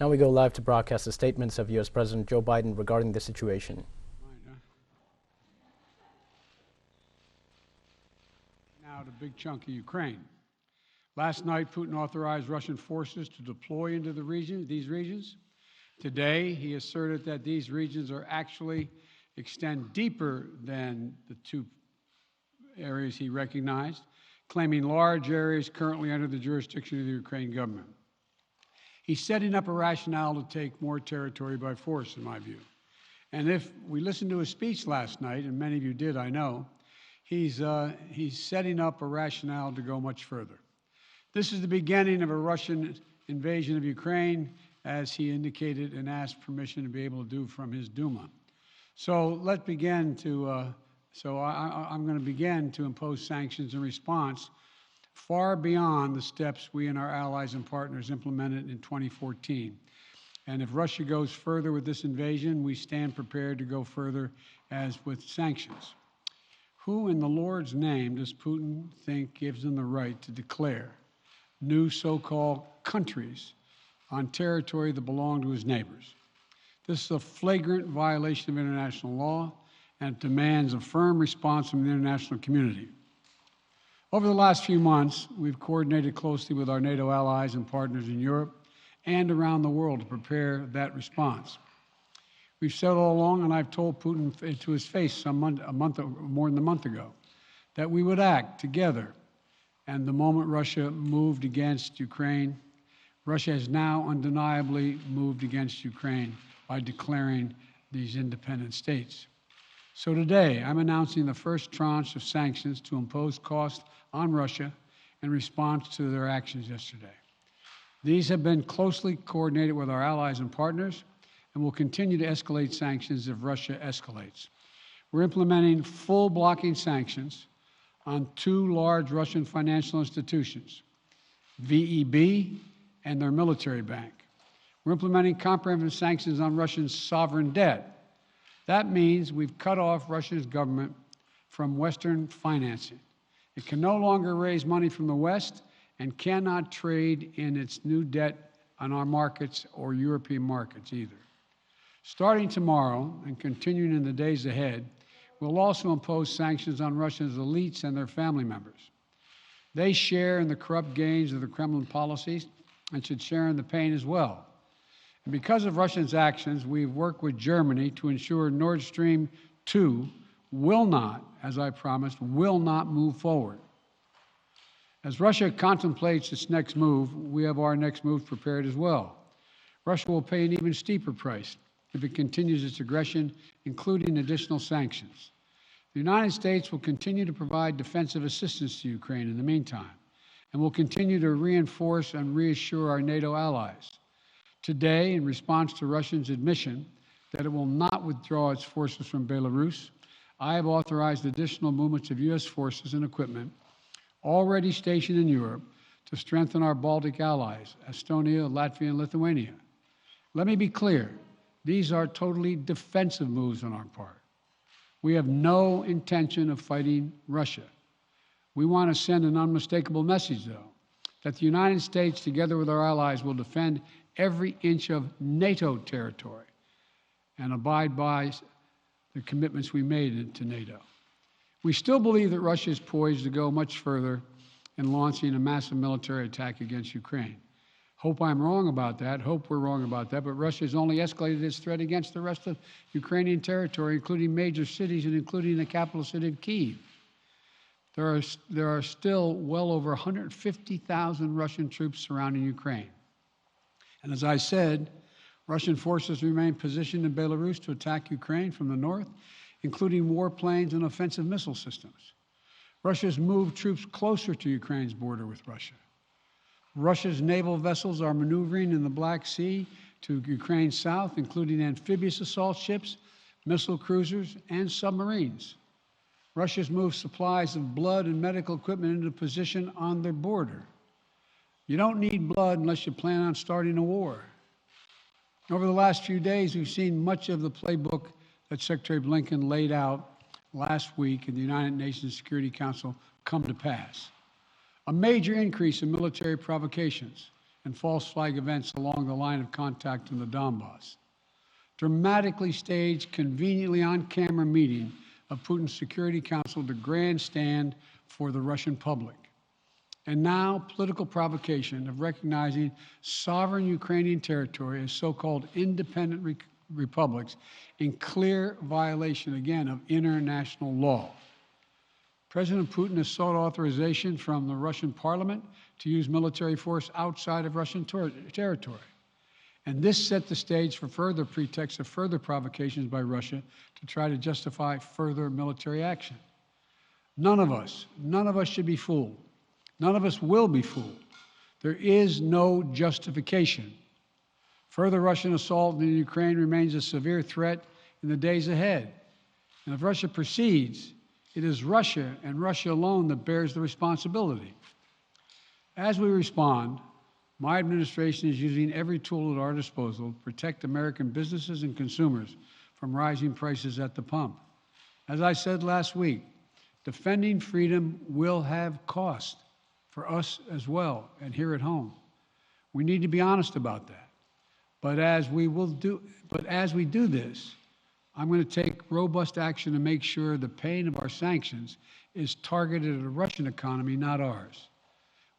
Now we go live to broadcast the statements of U.S. President Joe Biden regarding the situation. Now the big chunk of Ukraine. Last night, Putin authorized Russian forces to deploy into these regions. Today, he asserted that these regions are actually extend deeper than the two areas he recognized, claiming large areas currently under the jurisdiction of the Ukrainian government. He's setting up a rationale to take more territory by force, in my view. And if we listened to his speech last night, and many of you did, I know, he's setting up a rationale to go much further. This is the beginning of a Russian invasion of Ukraine, as he indicated and asked permission to be able to do from his Duma. So let's begin to, I'm going to begin to impose sanctions in response far beyond the steps we and our allies and partners implemented in 2014. And if Russia goes further with this invasion, we stand prepared to go further as with sanctions. Who in the Lord's name does Putin think gives him the right to declare new so-called countries on territory that belong to his neighbors? This is a flagrant violation of international law and it demands a firm response from the international community. Over the last few months, we've coordinated closely with our NATO allies and partners in Europe and around the world to prepare that response. We've said all along, and I've told Putin to his face more than a month ago, that we would act together. And the moment Russia moved against Ukraine, Russia has now undeniably moved against Ukraine by declaring these independent states. So today, I'm announcing the first tranche of sanctions to impose costs on Russia in response to their actions yesterday. These have been closely coordinated with our allies and partners and will continue to escalate sanctions if Russia escalates. We're implementing full blocking sanctions on two large Russian financial institutions, VEB and their military bank. We're implementing comprehensive sanctions on Russian sovereign debt. That means we've cut off Russia's government from Western financing. It can no longer raise money from the West and cannot trade in its new debt on our markets or European markets either. Starting tomorrow and continuing in the days ahead, we'll also impose sanctions on Russia's elites and their family members. They share in the corrupt gains of the Kremlin policies and should share in the pain as well. And because of Russia's actions, we've worked with Germany to ensure Nord Stream 2 will not, as I promised, will not move forward. As Russia contemplates its next move, we have our next move prepared as well. Russia will pay an even steeper price if it continues its aggression, including additional sanctions. The United States will continue to provide defensive assistance to Ukraine in the meantime, and will continue to reinforce and reassure our NATO allies. Today, in response to Russia's admission that it will not withdraw its forces from Belarus, I have authorized additional movements of U.S. forces and equipment already stationed in Europe to strengthen our Baltic allies, Estonia, Latvia, and Lithuania. Let me be clear, these are totally defensive moves on our part. We have no intention of fighting Russia. We want to send an unmistakable message, though, that the United States, together with our allies, will defend every inch of NATO territory and abide by the commitments we made to NATO. We still believe that Russia is poised to go much further in launching a massive military attack against Ukraine. Hope I'm wrong about that. Hope we're wrong about that. But Russia has only escalated its threat against the rest of Ukrainian territory, including major cities and including the capital city of Kyiv. There are still well over 150,000 Russian troops surrounding Ukraine. And as I said, Russian forces remain positioned in Belarus to attack Ukraine from the north, including warplanes and offensive missile systems. Russia's moved troops closer to Ukraine's border with Russia. Russia's naval vessels are maneuvering in the Black Sea to Ukraine's south, including amphibious assault ships, missile cruisers, and submarines. Russia's moved supplies of blood and medical equipment into position on their border. You don't need blood unless you plan on starting a war. Over the last few days, we've seen much of the playbook that Secretary Blinken laid out last week in the United Nations Security Council come to pass. A major increase in military provocations and false flag events along the line of contact in the Donbass. Dramatically staged, conveniently on-camera meeting of Putin's Security Council to grandstand for the Russian public. And now, political provocation of recognizing sovereign Ukrainian territory as so-called independent republics in clear violation, again, of international law. President Putin has sought authorization from the Russian parliament to use military force outside of Russian territory. And this set the stage for further pretexts of further provocations by Russia to try to justify further military action. None of us should be fooled. None of us will be fooled. There is no justification. Further Russian assault in Ukraine remains a severe threat in the days ahead. And if Russia proceeds, it is Russia and Russia alone that bears the responsibility. As we respond, my administration is using every tool at our disposal to protect American businesses and consumers from rising prices at the pump. As I said last week, defending freedom will have cost for us as well and here at home. We need to be honest about that. But as we do this, I'm going to take robust action to make sure the pain of our sanctions is targeted at the Russian economy, not ours.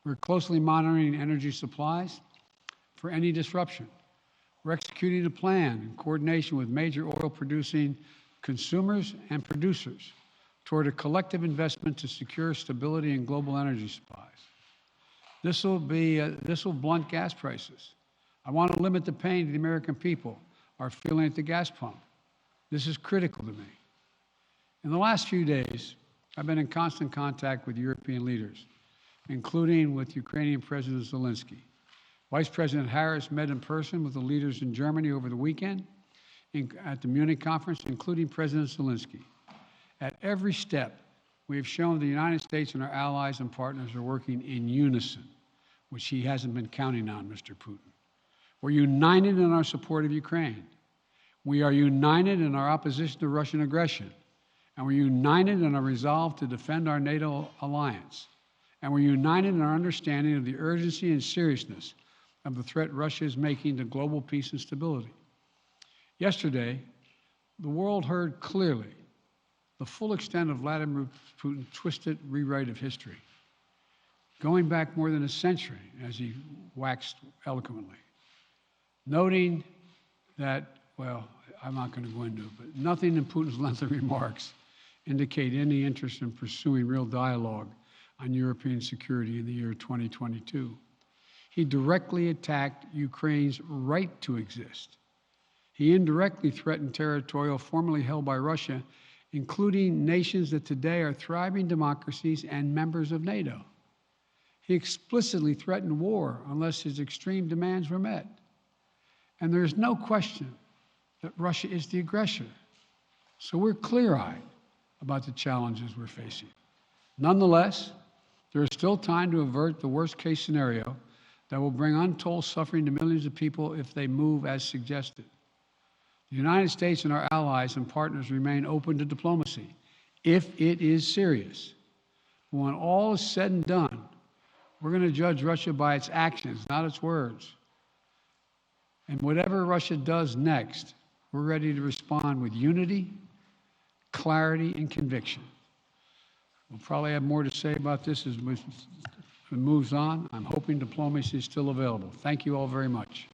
We're closely monitoring energy supplies for any disruption. We're executing a plan in coordination with major oil-producing consumers and producers toward a collective investment to secure stability in global energy supplies. This will blunt gas prices. I want to limit the pain to the American people are feeling at the gas pump. This is critical to me. In the last few days, I've been in constant contact with European leaders, including with Ukrainian President Zelensky. Vice President Harris met in person with the leaders in Germany over the weekend at the Munich conference, including President Zelensky. At every step, we have shown the United States and our allies and partners are working in unison, which he hasn't been counting on, Mr. Putin. We're united in our support of Ukraine. We are united in our opposition to Russian aggression. And we're united in our resolve to defend our NATO alliance. And we're united in our understanding of the urgency and seriousness of the threat Russia is making to global peace and stability. Yesterday, the world heard clearly the full extent of Vladimir Putin's twisted rewrite of history, going back more than a century, as he waxed eloquently, noting that, well, I'm not going to go into it, but nothing in Putin's lengthy remarks indicate any interest in pursuing real dialogue on European security in the year 2022. He directly attacked Ukraine's right to exist. He indirectly threatened territory formerly held by Russia, including nations that today are thriving democracies and members of NATO. He explicitly threatened war unless his extreme demands were met. And there is no question that Russia is the aggressor. So we're clear-eyed about the challenges we're facing. Nonetheless, there is still time to avert the worst-case scenario that will bring untold suffering to millions of people if they move as suggested. The United States and our allies and partners remain open to diplomacy if it is serious. But when all is said and done, we're going to judge Russia by its actions, not its words. And whatever Russia does next, we're ready to respond with unity, clarity, and conviction. We'll probably have more to say about this as it moves on. I'm hoping diplomacy is still available. Thank you all very much.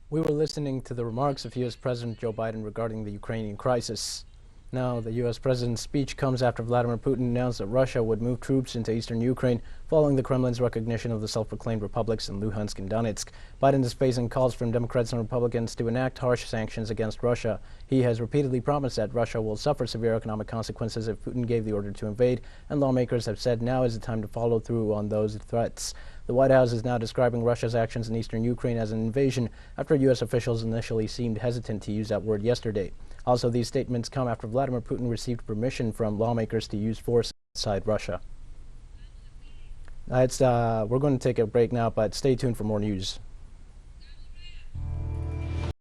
We were listening to the remarks of U.S. President Joe Biden regarding the Ukrainian crisis. Now, the U.S. President's speech comes after Vladimir Putin announced that Russia would move troops into eastern Ukraine following the Kremlin's recognition of the self-proclaimed republics in Lugansk and Donetsk. Biden is facing calls from Democrats and Republicans to enact harsh sanctions against Russia. He has repeatedly promised that Russia will suffer severe economic consequences if Putin gave the order to invade, and lawmakers have said now is the time to follow through on those threats. The White House is now describing Russia's actions in eastern Ukraine as an invasion after U.S. officials initially seemed hesitant to use that word yesterday. Also, these statements come after Vladimir Putin received permission from lawmakers to use force inside Russia. We're going to take a break now, but stay tuned for more news.